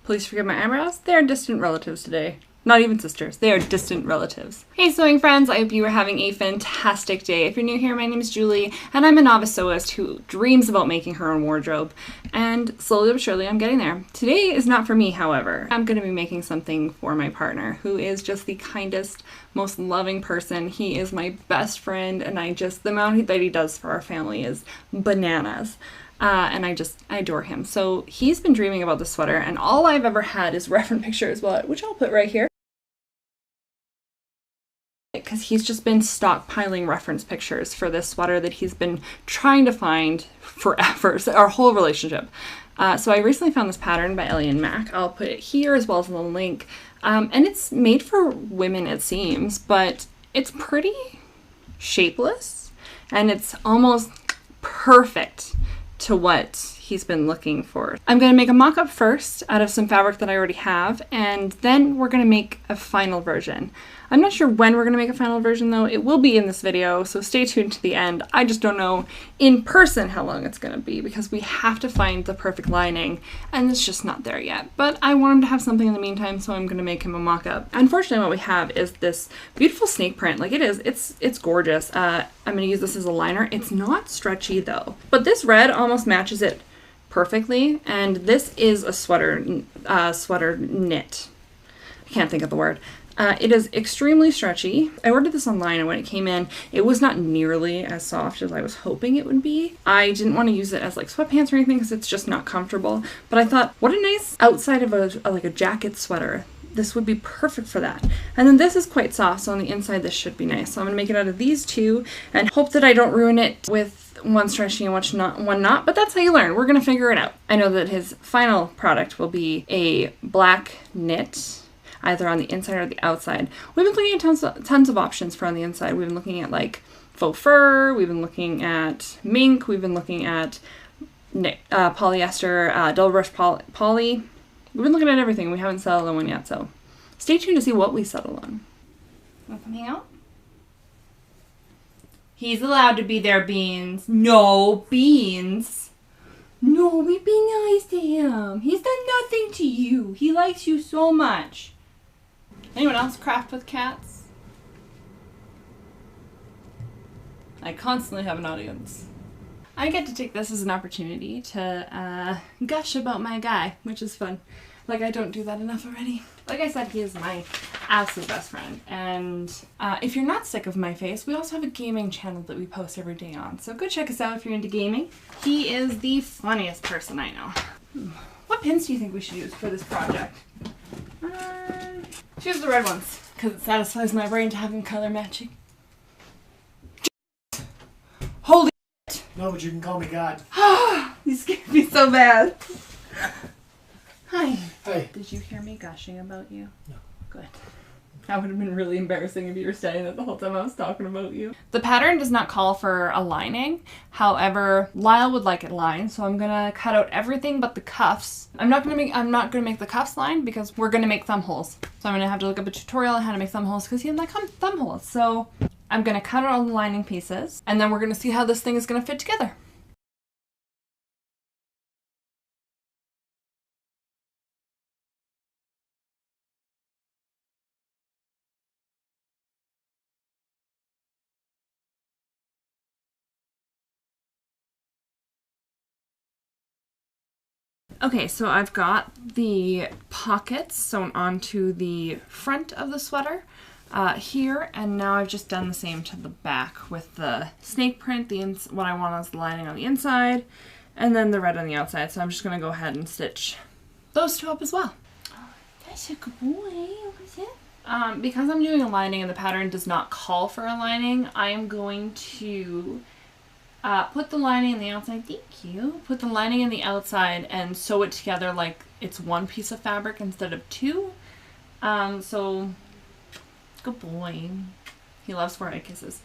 Please forgive my eyebrows. They are distant relatives today. Not even sisters. They are distant relatives. Hey sewing friends, I hope you are having a fantastic day. If you're new here, my name is Julie, and I'm a novice sewist who dreams about making her own wardrobe. And slowly but surely, I'm getting there. Today is not for me, however. I'm going to be making something for my partner, who is just the kindest, most loving person. He is my best friend, and the amount that he does for our family is bananas. And I adore him. So he's been dreaming about this sweater, and all I've ever had is reference pictures, which I'll put right here. Because he's just been stockpiling reference pictures for this sweater that he's been trying to find forever, so our whole relationship. So I recently found this pattern by Ellie and Mac. I'll put it here as well as in the link. And it's made for women, it seems, but it's pretty shapeless, and it's almost perfect to what he's been looking for. I'm going to make a mock-up first out of some fabric that I already have, and then we're going to make a final version. I'm not sure when we're going to make a final version though. It will be in this video, so stay tuned to the end. I just don't know in person how long it's going to be because we have to find the perfect lining, and it's just not there yet. But I want him to have something in the meantime, so I'm going to make him a mock-up. Unfortunately, what we have is this beautiful snake print. Like it's gorgeous. I'm going to use this as a liner. It's not stretchy though, but this red almost matches it perfectly, and this is a sweater knit. I can't think of the word. It is extremely stretchy. I ordered this online, and when it came in, it was not nearly as soft as I was hoping it would be. I didn't want to use it as like sweatpants or anything because it's just not comfortable, but I thought, what a nice outside of a jacket sweater. This would be perfect for that. And then this is quite soft, so on the inside this should be nice. So I'm going to make it out of these two and hope that I don't ruin it with one stretchy and one not, but that's how you learn. We're going to figure it out. I know that his final product will be a black knit, either on the inside or the outside. We've been looking at tons of options for on the inside. We've been looking at like faux fur, we've been looking at mink, we've been looking at polyester, double brush poly. We've been looking at everything. We haven't settled on one yet, so stay tuned to see what we settle on. Want to come hang out? He's allowed to be there, Beans. No, Beans. No, we be nice to him. He's done nothing to you. He likes you so much. Anyone else craft with cats? I constantly have an audience. I get to take this as an opportunity to gush about my guy, which is fun. Like, I don't do that enough already. Like I said, he is my absolute best friend. And if you're not sick of my face, we also have a gaming channel that we post every day on. So go check us out if you're into gaming. He is the funniest person I know. What pins do you think we should use for this project? Choose the red ones, because it satisfies my brain to have them color matching. Holy shit! No, but you can call me God. You scared me so bad. Hi. Hey. Did you hear me gushing about you? No. Good. That would have been really embarrassing if you were standing there the whole time I was talking about you. The pattern does not call for a lining. However, Lyle would like it lined, so I'm gonna cut out everything but the cuffs. I'm not gonna make the cuffs lined because we're gonna make thumb holes. So I'm gonna have to look up a tutorial on how to make thumb holes because he doesn't like thumb holes. So I'm gonna cut out all the lining pieces, and then we're gonna see how this thing is gonna fit together. Okay, so I've got the pockets sewn onto the front of the sweater here, and now I've just done the same to the back with the snake print, what I want is the lining on the inside, and then the red on the outside. So I'm just going to go ahead and stitch those two up as well. That's a good boy. What's it? Because I'm doing a lining and the pattern does not call for a lining, I'm going to put the lining on the outside, thank you. Put the lining in the outside and sew it together like it's one piece of fabric instead of two. So, good boy. He loves forehead kisses.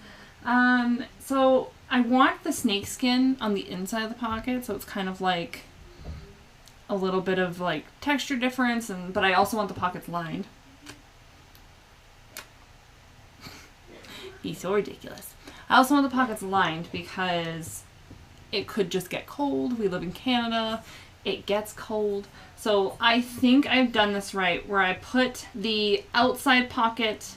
So I want the snake skin on the inside of the pocket, so it's kind of like a little bit of like texture difference, but I also want the pockets lined. He's so ridiculous. I also want the pockets lined because it could just get cold. We live in Canada. it gets cold. So I think I've done this right, where I put the outside pocket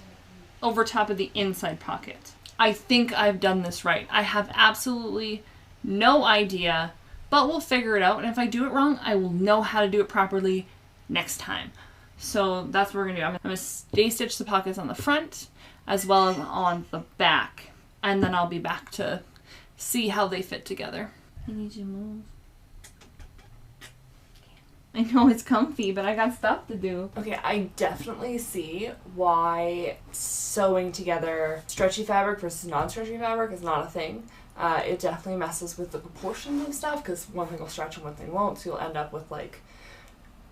over top of the inside pocket. I think I've done this right. I have absolutely no idea, but we'll figure it out. And if I do it wrong, I will know how to do it properly next time. So that's what we're gonna do. I'm gonna stay stitch the pockets on the front as well as on the back. And then I'll be back to see how they fit together. I need you to move. I know it's comfy, but I got stuff to do. Okay, I definitely see why sewing together stretchy fabric versus non-stretchy fabric is not a thing. It definitely messes with the proportions of stuff, because one thing will stretch and one thing won't, so you'll end up with like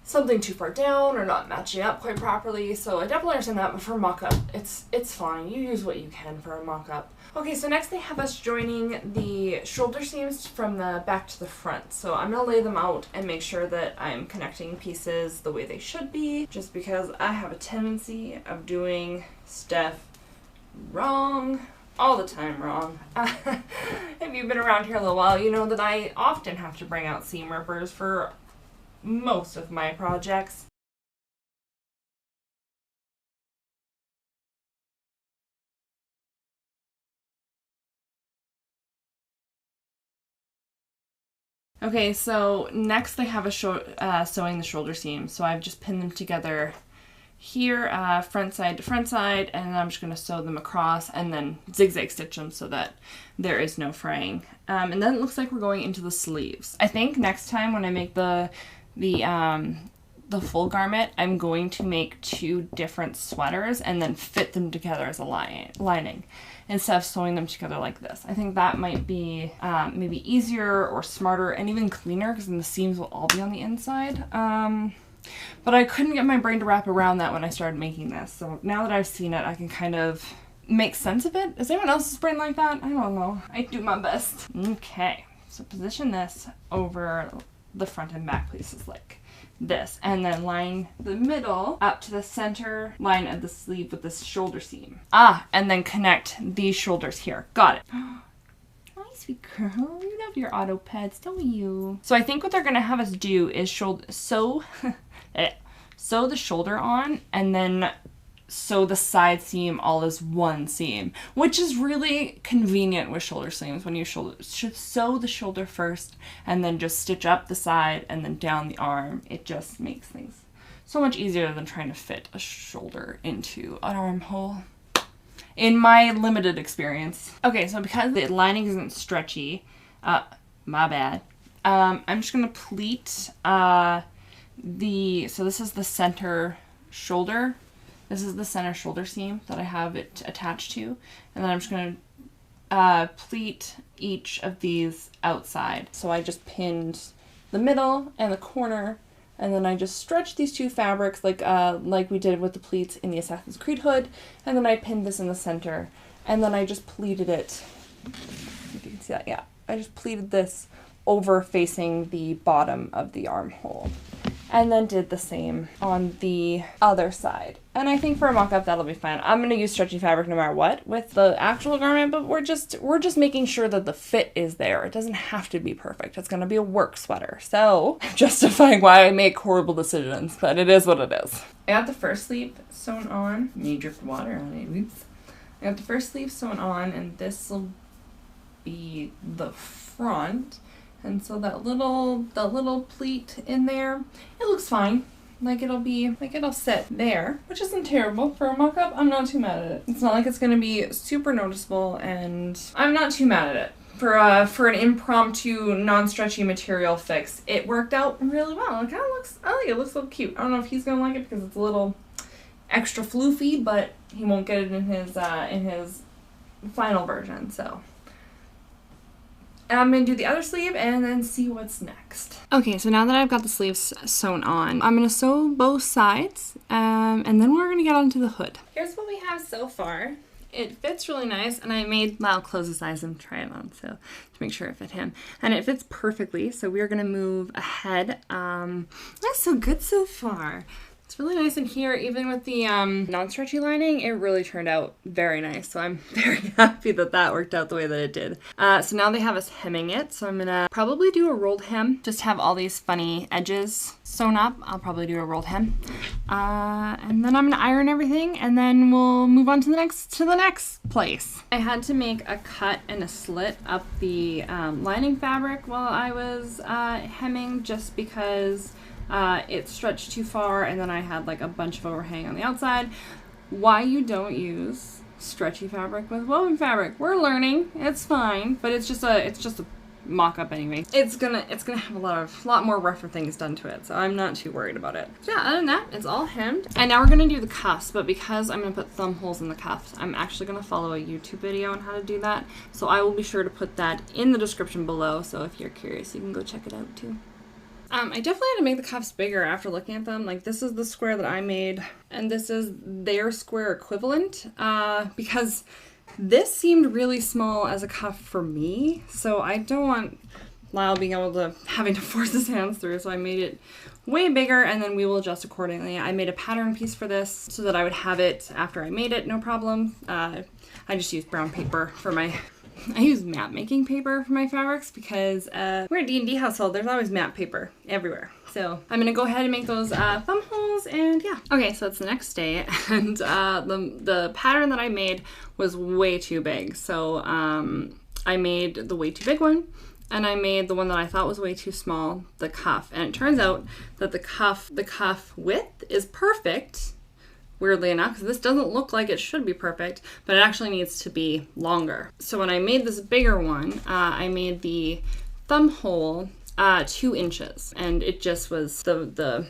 something too far down or not matching up quite properly. So I definitely understand that, but for a mock-up, it's fine. You use what you can for a mock-up. Okay, so next they have us joining the shoulder seams from the back to the front. So I'm gonna lay them out and make sure that I'm connecting pieces the way they should be, just because I have a tendency of doing stuff wrong. All the time wrong. If you've been around here a little while, you know that I often have to bring out seam rippers for most of my projects. Okay, so next they have a sewing the shoulder seam. So I've just pinned them together here, front side to front side, and then I'm just going to sew them across and then zigzag stitch them so that there is no fraying. And then it looks like we're going into the sleeves. I think next time when I make the full garment, I'm going to make 2 different sweaters and then fit them together as a lining instead of sewing them together like this. I think that might be maybe easier or smarter and even cleaner, because then the seams will all be on the inside. But I couldn't get my brain to wrap around that when I started making this. So now that I've seen it, I can kind of make sense of it. Is anyone else's brain like that? I don't know. I do my best. Okay, so position this over the front and back pieces like this, and then line the middle up to the center line of the sleeve with this shoulder seam. And then connect these shoulders here. Got it. Hi, sweet girl. You love your auto pets, don't you? So I think what they're gonna have us do is sew the shoulder on, and then sew the side seam all as one seam, which is really convenient with shoulder seams. When you should sew the shoulder first and then just stitch up the side and then down the arm. It just makes things so much easier than trying to fit a shoulder into an armhole, in my limited experience. Okay, so because the lining isn't stretchy, my bad, I'm just gonna pleat so this is the center shoulder. This is the center shoulder seam that I have it attached to. And then I'm just going to pleat each of these outside. So I just pinned the middle and the corner, and then I just stretched these 2 fabrics like we did with the pleats in the Assassin's Creed hood. And then I pinned this in the center. And then I just pleated it. If you can see that, yeah. I just pleated this over facing the bottom of the armhole. And then did the same on the other side. And I think for a mock-up that'll be fine. I'm gonna use stretchy fabric no matter what with the actual garment, but we're just making sure that the fit is there. It doesn't have to be perfect. It's gonna be a work sweater. So I'm justifying why I make horrible decisions, but it is what it is. I got the first sleeve sewn on. Me dripped water on it. Oops. I got the first sleeve sewn on, and this will be the front. And so the little pleat in there, it looks fine. It'll sit there, which isn't terrible for a mock-up. I'm not too mad at it. It's not like it's gonna be super noticeable, and I'm not too mad at it. For an impromptu, non-stretchy material fix, it worked out really well. It kind of looks, I think it looks a little cute. I don't know if he's gonna like it because it's a little extra floofy, but he won't get it in his final version, so. And I'm going to do the other sleeve and then see what's next. Okay, so now that I've got the sleeves sewn on, I'm going to sew both sides, and then we're going to get onto the hood. Here's what we have so far. It fits really nice, and I'll close the size and try it on to make sure it fit him. And it fits perfectly, so we're going to move ahead. That's so good so far. It's really nice in here, even with the non-stretchy lining, it really turned out very nice. So I'm very happy that that worked out the way that it did. So now they have us hemming it. So I'm gonna probably do a rolled hem, just have all these funny edges sewn up. I'll probably do a rolled hem. And then I'm gonna iron everything and then we'll move on to the next place. I had to make a cut and a slit up the lining fabric while I was hemming, just because it stretched too far and then I had like a bunch of overhang on the outside. Why you don't use stretchy fabric with woven fabric? We're learning. It's fine, but it's just a mock-up anyway. It's gonna have a lot more rougher things done to it, so I'm not too worried about it. So yeah, other than that, it's all hemmed. And now we're gonna do the cuffs, but because I'm gonna put thumb holes in the cuffs, I'm actually gonna follow a YouTube video on how to do that. So I will be sure to put that in the description below, so if you're curious, you can go check it out too. I definitely had to make the cuffs bigger after looking at them. Like, this is the square that I made, and this is their square equivalent, because this seemed really small as a cuff for me, so I don't want Lyle having to force his hands through, so I made it way bigger, and then we will adjust accordingly. I made a pattern piece for this so that I would have it after I made it, no problem. I just used brown paper for I use map making paper for my fabrics because we're a D&D household. There's always map paper everywhere. So I'm gonna go ahead and make those thumb holes, and yeah. Okay, so it's the next day, and the pattern that I made was way too big. So I made the way too big one, and I made the one that I thought was way too small, the cuff. And it turns out that the cuff width is perfect, weirdly enough, because this doesn't look like it should be perfect, but it actually needs to be longer. So when I made this bigger one, I made the thumb hole 2 inches, and it just was the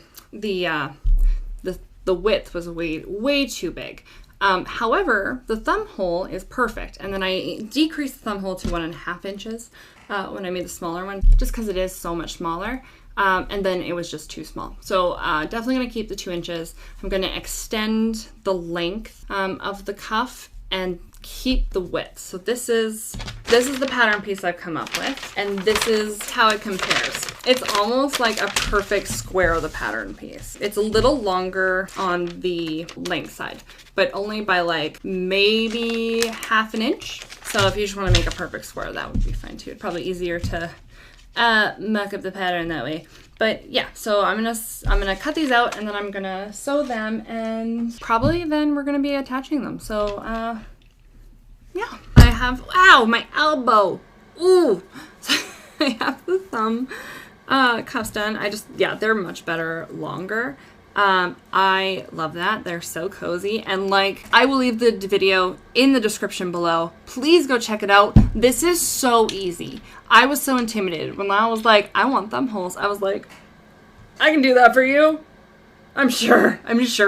width was way too big. However, the thumb hole is perfect, and then I decreased the thumb hole to 1.5 inches when I made the smaller one, just because it is so much smaller. And then it was just too small. So definitely gonna keep the 2 inches. I'm gonna extend the length of the cuff and keep the width. So this is the pattern piece I've come up with, and this is how it compares. It's almost like a perfect square of the pattern piece. It's a little longer on the length side, but only by like maybe 1/2 inch. So if you just want to make a perfect square, that would be fine too. It's probably easier to muck up the pattern that way. But yeah, so I'm gonna cut these out, and then I'm gonna sew them, and probably then we're gonna be attaching them. So yeah, I have, ow, my elbow, ooh. So I have the thumb cuffs done. They're much better longer. I love that. They're so cozy, and like, I will leave the video in the description below. Please go check it out. This is so easy. I was so intimidated when Lyle was like, I want thumb holes. I was like, I can do that for you. I'm sure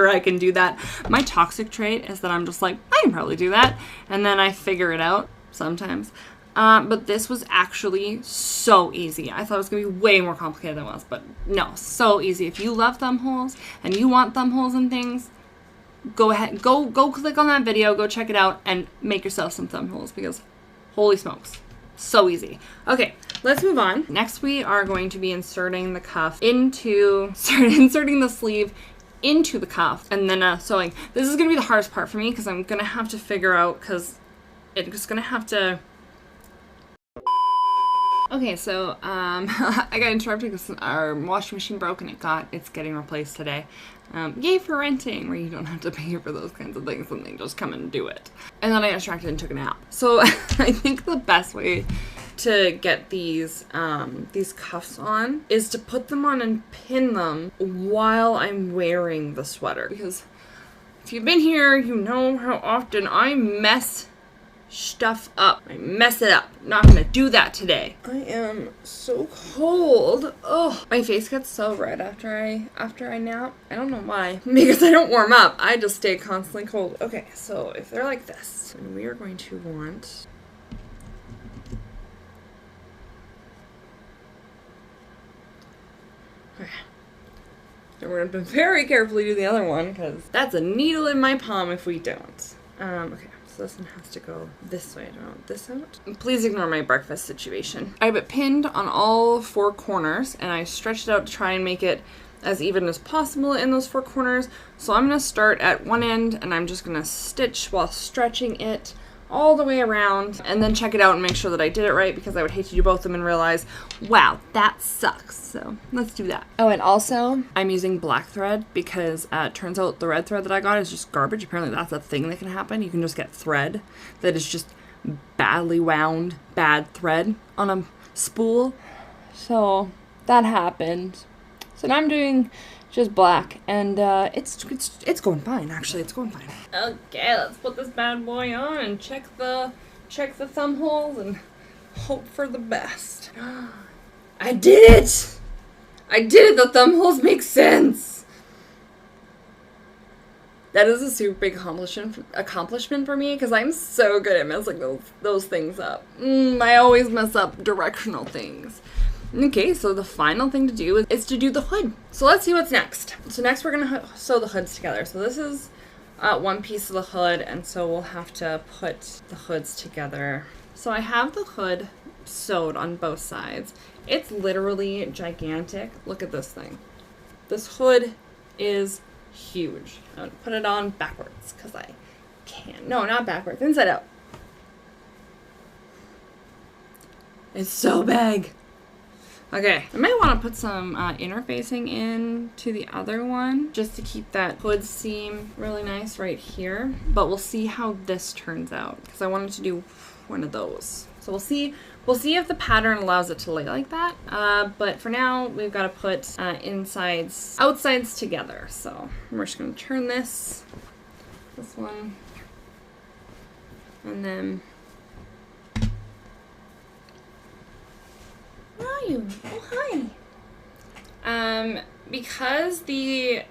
I can do that. My toxic trait is that I'm just like, I can probably do that, and then I figure it out sometimes. But this was actually so easy. I thought it was gonna be way more complicated than it was, but no, so easy. If you love thumb holes and you want thumb holes and things, go ahead, go click on that video, go check it out, and make yourself some thumb holes, because holy smokes, so easy. Okay, let's move on. Next, we are going to be inserting the cuff inserting the sleeve into the cuff, and then sewing. This is gonna be the hardest part for me, because I'm gonna have to figure out, because it's gonna have to. Okay, so I got interrupted because our washing machine broke and it's getting replaced today. Yay for renting, where you don't have to pay for those kinds of things and they just come and do it. And then I got distracted and took a nap. So I think the best way to get these cuffs on is to put them on and pin them while I'm wearing the sweater. Because if you've been here, you know how often I mess stuff up. I mess it up. I'm not gonna do that today. I am so cold. Oh, my face gets so red after I nap. I don't know why. Because I don't warm up. I just stay constantly cold. Okay, so if they're like this, then we are going to want and we're gonna very carefully do the other one, because that's a needle in my palm if we don't. Okay. So this one has to go this way. I don't want this out. Please ignore my breakfast situation. I have it pinned on all 4 corners, and I stretched it out to try and make it as even as possible in those 4 corners. So I'm going to start at one end and I'm just going to stitch while stretching it all the way around and then check it out and make sure that I did it right, because I would hate to do both of them and realize, wow, that sucks. So let's do that. Oh, and also I'm using black thread because it turns out the red thread that I got is just garbage. Apparently that's a thing that can happen. You can just get thread that is just badly wound, bad thread on a spool. So that happened. So now I'm doing just black, and it's going fine. Actually, it's going fine. Okay, let's put this bad boy on and check the thumb holes and hope for the best. I did it! I did it! The thumb holes make sense. That is a super big accomplishment for me, because I'm so good at messing those things up. I always mess up directional things. Okay, so the final thing to do is to do the hood. So let's see what's next. So next we're gonna sew the hoods together. So this is one piece of the hood, and so we'll have to put the hoods together. So I have the hood sewed on both sides. It's literally gigantic. Look at this thing. This hood is huge. I'm gonna put it on backwards because I can. No, not backwards, inside out. It's so big. Okay, I might want to put some interfacing in to the other one just to keep that hood seam really nice right here. But we'll see how this turns out, because I wanted to do one of those. So we'll see if the pattern allows it to lay like that. But for now, we've got to put outsides together. So we're just going to turn this one, and then. Where are you? Oh, hi. Because the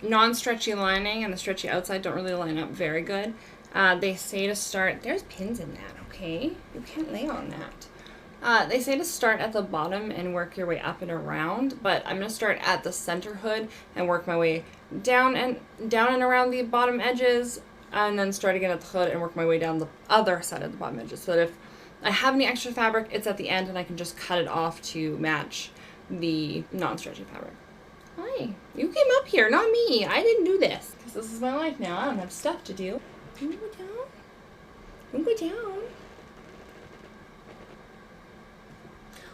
non-stretchy lining and the stretchy outside don't really line up very good, they say to start, there's pins in that, okay? You can't lay on that. They say to start at the bottom and work your way up and around, but I'm going to start at the center hood and work my way down and around the bottom edges, and then start again at the hood and work my way down the other side of the bottom edges, so that if I have any extra fabric, it's at the end, and I can just cut it off to match the non-stretchy fabric. Hi. You came up here, not me. I didn't do this. Because this is my life now. I don't have stuff to do. Can you go down? Don't go down.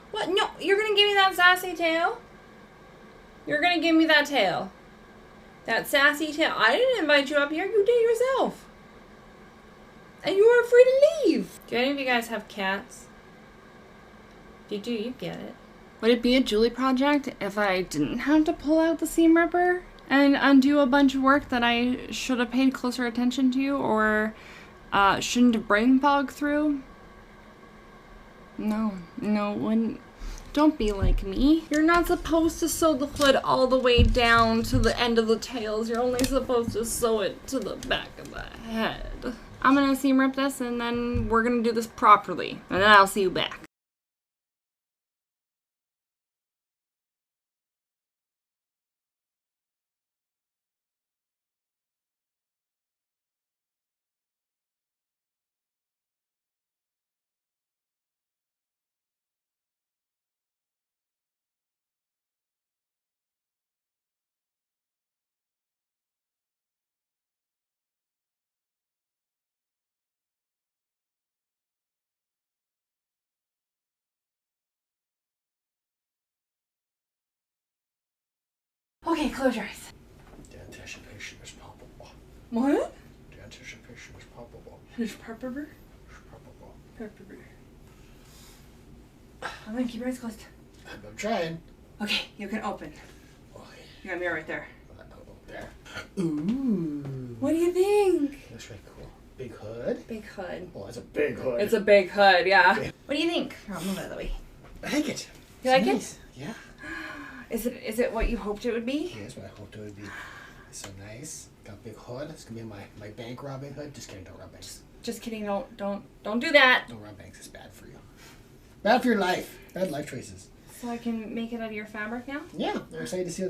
What? No, you're going to give me that sassy tail? You're going to give me that tail? That sassy tail? I didn't invite you up here. You did yourself. And you were free to leave. Do any of you guys have cats? If you do, you get it. Would it be a Julie project if I didn't have to pull out the seam ripper and undo a bunch of work that I should have paid closer attention to, or shouldn't have brain fogged through? No, it wouldn't. Don't be like me. You're not supposed to sew the hood all the way down to the end of the tails. You're only supposed to sew it to the back of the head. I'm gonna seam rip this, and then we're gonna do this properly, and then I'll see you back. Okay, close your eyes. The anticipation is palpable. What? The anticipation is palpable. It's palpable? It's palpable. Palpable. I'm gonna keep your eyes closed. I'm trying. Okay, you can open. Okay. You got a mirror right there. There. Ooh. What do you think? That's really cool. Big hood? Big hood. Oh, it's a big hood. It's a big hood, yeah. What do you think? I'll move out of the way. I like it. You like nice. it? Yeah. Is it what you hoped it would be? Yeah, that's what I hoped it would be. It's so nice. Got a big hood. It's gonna be my bank robbing hood. Just kidding, don't rob banks. Just kidding, don't do that. Don't rob banks, it's bad for you. Bad for your life. Bad life choices. So I can make it out of your fabric now? Yeah, I'm excited to see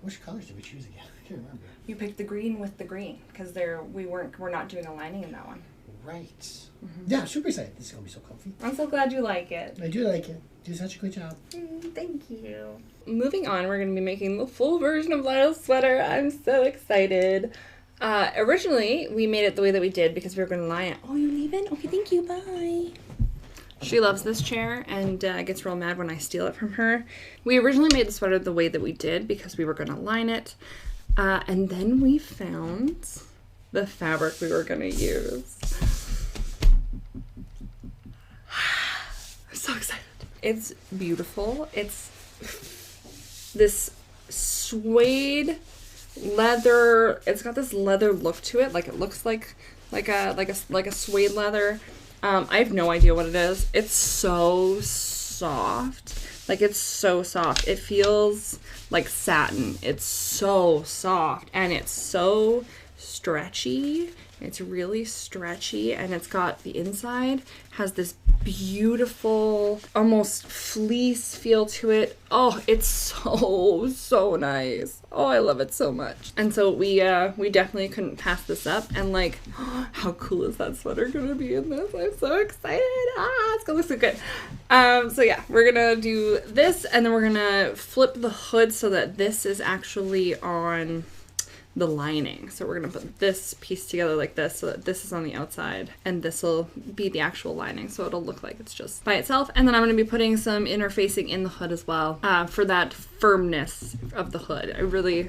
which colors did we choose again? I can't remember. You picked the green with the green, because we're not doing a lining in that one. Right. Mm-hmm. Yeah, I'm super excited. This is going to be so comfy. I'm so glad you like it. I do like it. You do such a good job. Thank you. Moving on, we're going to be making the full version of Lyle's sweater. I'm so excited. Originally, we made it the way that we did because we were going to line it. Oh, you leaving? Okay, thank you. Bye. She loves this chair and gets real mad when I steal it from her. We originally made the sweater the way that we did because we were going to line it. And then we found the fabric we were going to use. I'm so excited. It's beautiful. It's this suede leather. It's got this leather look to it. Like it looks like a suede leather. I have no idea what it is. It's so soft. Like it's so soft. It feels like satin. It's so soft and it's so stretchy. It's really stretchy and it's got the inside has this beautiful almost fleece feel to it. Oh, it's so nice. Oh, I love it so much. And so we definitely couldn't pass this up. And like, how cool is that sweater gonna be in this? I'm so excited. It's gonna look so good. So yeah, we're gonna do this and then we're gonna flip the hood so that this is actually on the lining. So we're gonna put this piece together like this so that this is on the outside and this will be the actual lining, so it'll look like it's just by itself. And then I'm gonna be putting some interfacing in the hood as well for that firmness of the hood.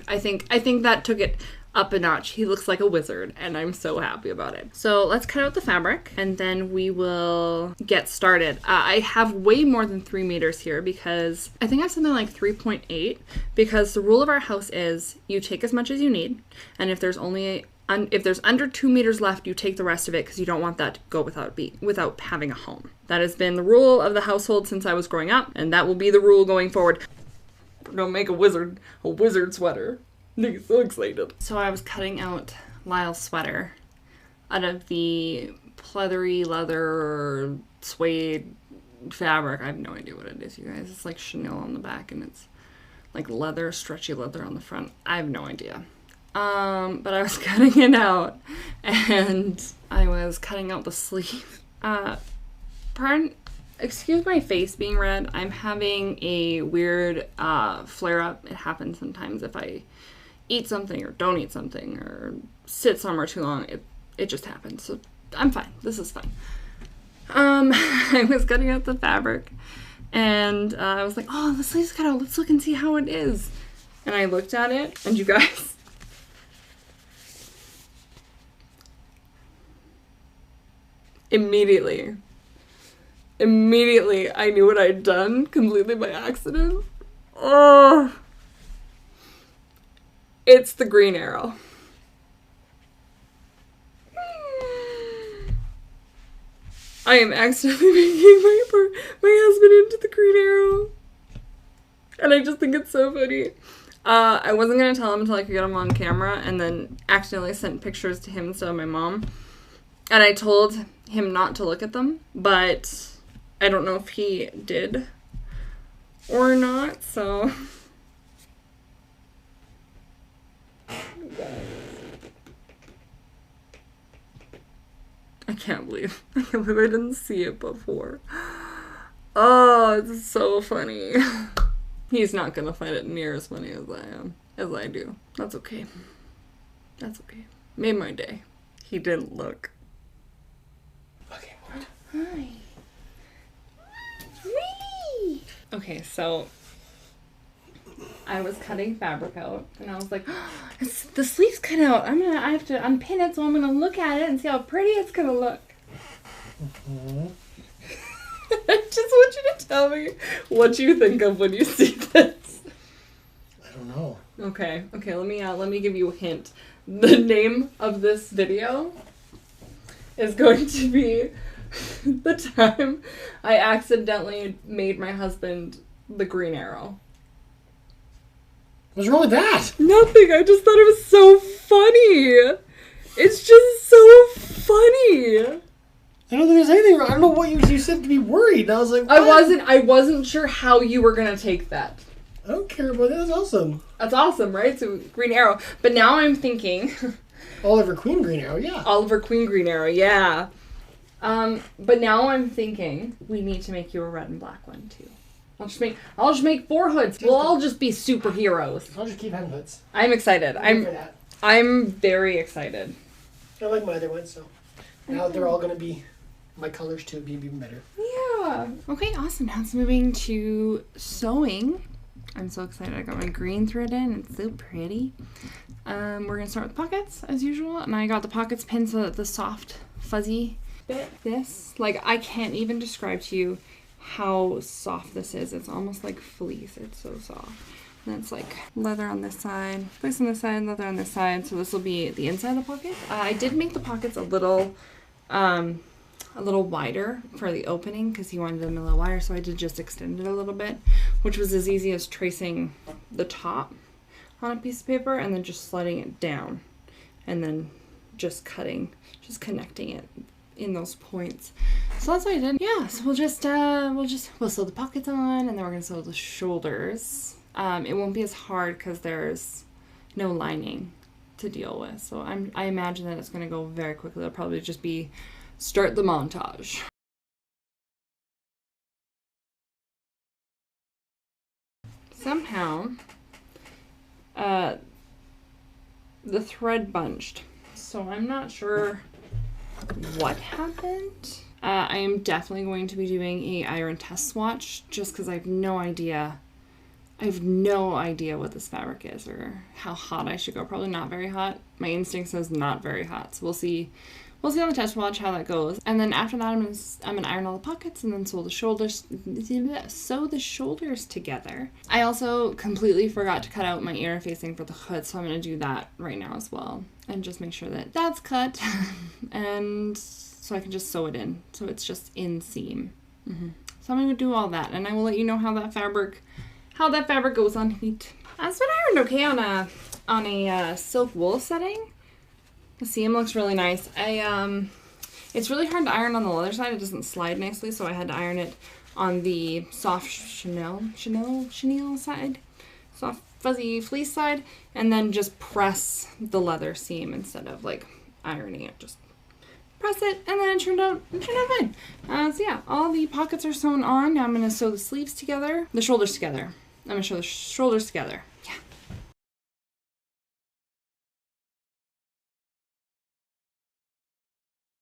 I think that took it up a notch. He looks like a wizard and I'm so happy about it. So let's cut out the fabric and then we will get started. I have way more than 3 meters here because I think I have something like 3.8 because the rule of our house is you take as much as you need, and if there's under 2 meters left, you take the rest of it because you don't want that to go without having a home. That has been the rule of the household since I was growing up, and that will be the rule going forward. We're gonna make a wizard sweater. I'm so excited. So I was cutting out Lyle's sweater out of the pleathery leather suede fabric. I have no idea what it is, you guys. It's like chenille on the back and it's like leather, stretchy leather on the front. I have no idea. But I was cutting it out and I was cutting out the sleeve. Excuse my face being red. I'm having a weird flare up. It happens sometimes if I eat something or don't eat something or sit somewhere too long. It just happens. So I'm fine. This is fine. I was cutting out the fabric and I was like, oh, the sleeve's cut out. Let's look and see how it is. And I looked at it and you guys, immediately I knew what I'd done completely by accident. Oh, it's the green arrow. I am accidentally making my husband into the green arrow. And I just think it's so funny. I wasn't going to tell him until I could get him on camera and then accidentally sent pictures to him instead of my mom. And I told him not to look at them, but I don't know if he did or not, so... I can't believe I didn't see it before. Oh, it's so funny. He's not gonna find it near as funny as I do. That's okay. That's okay. Made my day. He didn't look. Okay, what? Hi. Whee! Okay, so I was cutting fabric out and I was like, oh, the sleeve's cut out. I have to unpin it, so I'm gonna look at it and see how pretty it's gonna look. Mm-hmm. I just want you to tell me what you think of when you see this. I don't know. Okay, let me give you a hint. The name of this video is going to be the time I accidentally made my husband the green arrow. What's wrong with that? Nothing. I just thought it was so funny. It's just so funny. I don't think there's anything wrong. I don't know what you said to be worried. And I was like, what? I wasn't sure how you were gonna take that. I don't care about that. That's awesome. That's awesome, right? So green arrow. But now I'm thinking, Oliver Queen green arrow, yeah. Oliver Queen green arrow, yeah. But now I'm thinking we need to make you a red and black one too. I'll just make 4 hoods. We'll all just be superheroes. I'll just keep having hoods. I'm excited. I'm very excited. I like my other ones, so now they're all gonna be my colors too, be even better. Yeah. Okay, awesome. Now it's moving to sewing. I'm so excited. I got my green thread in. It's so pretty. We're gonna start with pockets as usual, and I got the pockets pinned so that the soft, fuzzy bit. This, like, I can't even describe to you how soft this is. It's almost like fleece. It's so soft. And it's like leather on this side, fleece on this side, leather on this side. So this will be the inside of the pocket. I did make the pockets a little wider for the opening because he wanted them a little wider, so I did just extend it a little bit, which was as easy as tracing the top on a piece of paper and then just sliding it down and then just connecting it in those points. So that's what I did. Yeah, so we'll sew the pockets on, and then we're gonna sew the shoulders. It won't be as hard because there's no lining to deal with, so I imagine that it's gonna go very quickly. It'll probably just be start the montage. Somehow the thread bunched, so I'm not sure what happened. I am definitely going to be doing a iron test swatch just because I have no idea what this fabric is or how hot I should go. Probably not very hot. My instinct says not very hot, so we'll see on the test watch how that goes. And then after that, I'm gonna iron all the pockets and then sew the shoulders together. I also completely forgot to cut out my interfacing for the hood, so I'm gonna do that right now as well and just make sure that that's cut and so I can just sew it in so it's just inseam. So I'm gonna do all that, and I will let you know how that fabric goes on heat. It's been ironed okay on a silk wool setting. The seam looks really nice. It's really hard to iron on the leather side. It doesn't slide nicely, so I had to iron it on the soft chenille side, soft fuzzy fleece side, and then just press the leather seam instead of like ironing it. Just press it, and then it turned out fine. So yeah, all the pockets are sewn on. Now I'm gonna sew the sleeves together, the shoulders together. I'm gonna sew the shoulders together.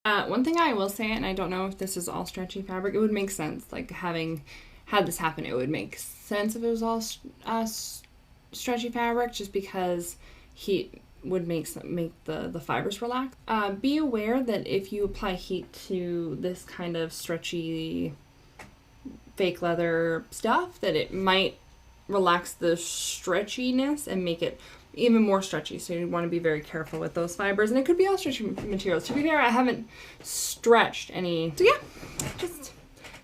Yeah. One thing I will say, and I don't know if this is all stretchy fabric, it would make sense, like having had this happen, it would make sense if it was all stretchy fabric, just because heat would make the fibers relax. Be aware that if you apply heat to this kind of stretchy fake leather stuff, that it might relax the stretchiness and make it even more stretchy, so you want to be very careful with those fibers, and it could be all stretchy materials. To be fair, I haven't stretched any, so yeah,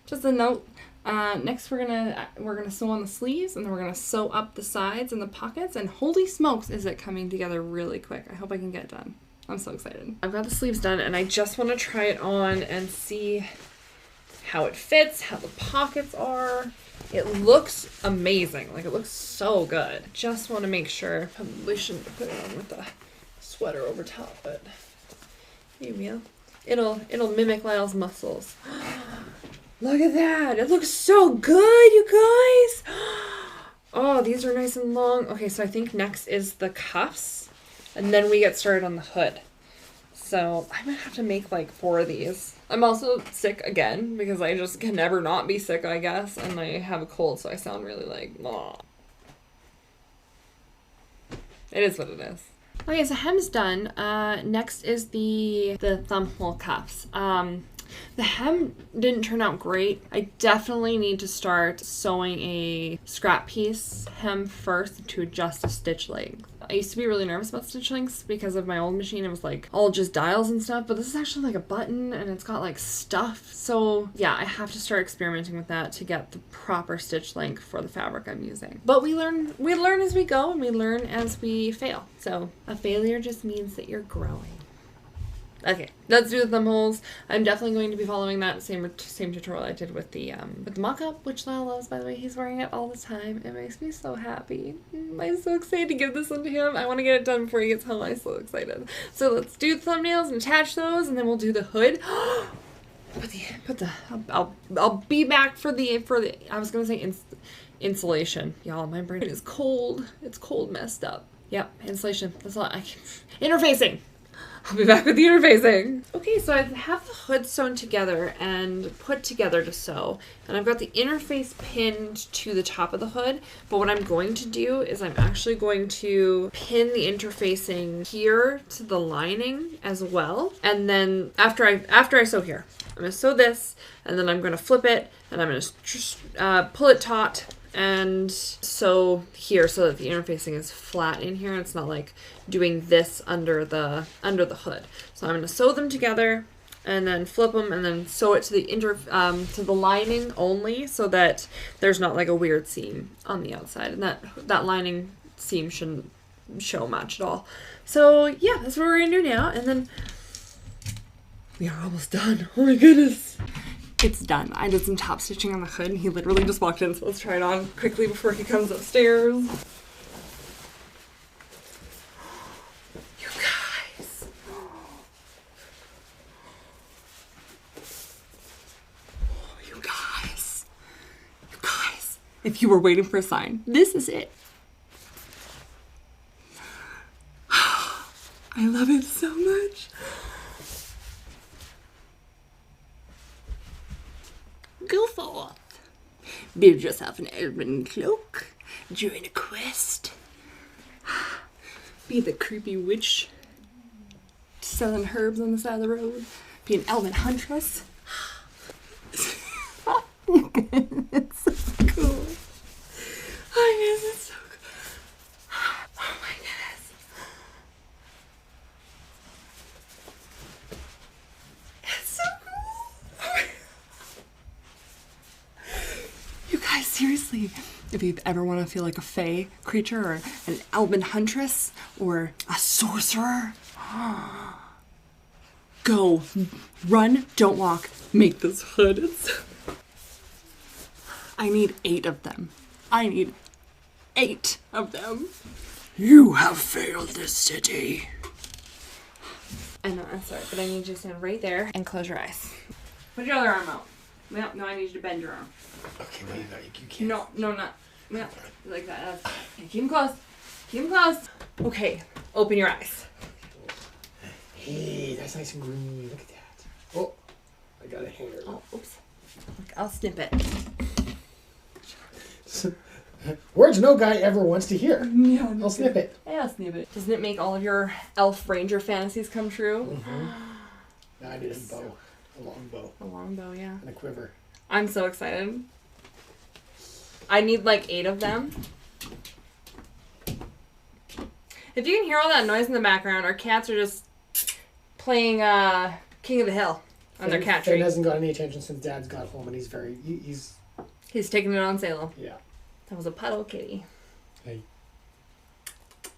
just a note. Next we're gonna sew on the sleeves, and then we're gonna sew up the sides and the pockets, and holy smokes is it coming together really quick. I hope I can get it done. I'm so excited. I've got the sleeves done, and I just want to try it on and see how it fits, how the pockets are. It looks amazing. Like, it looks so good. Just want to make sure. Probably shouldn't put it on with the sweater over top, but maybe it'll mimic Lyle's muscles. Look at that. It looks so good, you guys. Oh, these are nice and long. Okay, so I think next is the cuffs, and then we get started on the hood. So I might have to make like 4 of these. I'm also sick again because I just can never not be sick, I guess. And I have a cold, so I sound really like, aw. It is what it is. Okay, so hem's done. Next is the thumb hole cuffs. The hem didn't turn out great. I definitely need to start sewing a scrap piece hem first to adjust the stitch length. I used to be really nervous about stitch lengths because of my old machine. It was like all just dials and stuff, but this is actually like a button and it's got like stuff. So yeah, I have to start experimenting with that to get the proper stitch length for the fabric I'm using. But we learn as we go, and we learn as we fail. So a failure just means that you're growing. Okay, let's do the thumb holes. I'm definitely going to be following that same tutorial I did with the mock-up, which Lyle loves, by the way. He's wearing it all the time. It makes me so happy. I'm so excited to give this one to him. I want to get it done before he gets home. I'm so excited. So let's do the thumbnails and attach those, and then we'll do the hood. I'll be back for the I was gonna say insulation. Y'all, my brain is cold. It's cold, messed up. Yep, insulation. That's all interfacing. I'll be back with the interfacing. Okay, so I have the hood sewn together and put together to sew. And I've got the interface pinned to the top of the hood. But what I'm going to do is I'm actually going to pin the interfacing here to the lining as well. And then after I sew here, I'm going to sew this, and then I'm going to flip it, and I'm going to just pull it taut and sew here so that the interfacing is flat in here and it's not like doing this under the hood. So I'm going to sew them together and then flip them and then sew it to the lining only so that there's not like a weird seam on the outside, and that lining seam shouldn't show much at all. So yeah, that's what we're going to do now, and then we are almost done. Oh my goodness. It's done. I did some top stitching on the hood and he literally just walked in, so let's try it on quickly before he comes upstairs. You guys. You guys. You guys. If you were waiting for a sign, this is it. I love it so much. Go forth. Build yourself an elven cloak. Join a quest. Be the creepy witch selling herbs on the side of the road. Be an elven huntress. It's so cool. Oh, yes, it's so cool. Oh my goodness. It's so cool. You guys, seriously, if you ever want to feel like a fae creature or an elven huntress or a sorcerer, go, run, don't walk, make this hood. I need 8 of them. I need 8 of them. You have failed this city. I know, I'm sorry, but I need you to stand right there and close your eyes. Put your other arm out. No, I need you to bend your arm. Okay, well, you can't. No, not. No, like that. Okay, keep them close. Keep them close. Okay, open your eyes. Hey, that's nice and green. Look at that. Oh, I got a hair. Oh, oops. Look, I'll snip it. Words no guy ever wants to hear. Yeah, I'll snip it. Yeah, I'll snip it. Doesn't it make all of your elf ranger fantasies come true? Mm-hmm. I need a bow. A long bow. A long bow, yeah. And a quiver. I'm so excited. I need like 8 of them. If you can hear all that noise in the background, our cats are just playing King of the Hill on their cat tree. Finn hasn't got any attention since Dad's got home, and he's taking it on Salem. Yeah. That was a puddle kitty. Hey.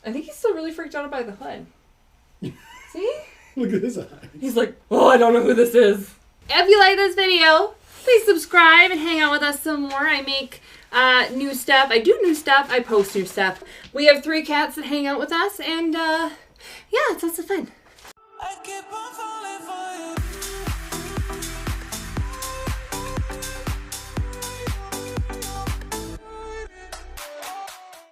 I think he's still really freaked out by the hood. See? Look at his eyes. He's like, oh, I don't know who this is. If you like this video, please subscribe and hang out with us some more. I make new stuff. I do new stuff. I post new stuff. We have 3 cats that hang out with us, and yeah, it's lots of fun.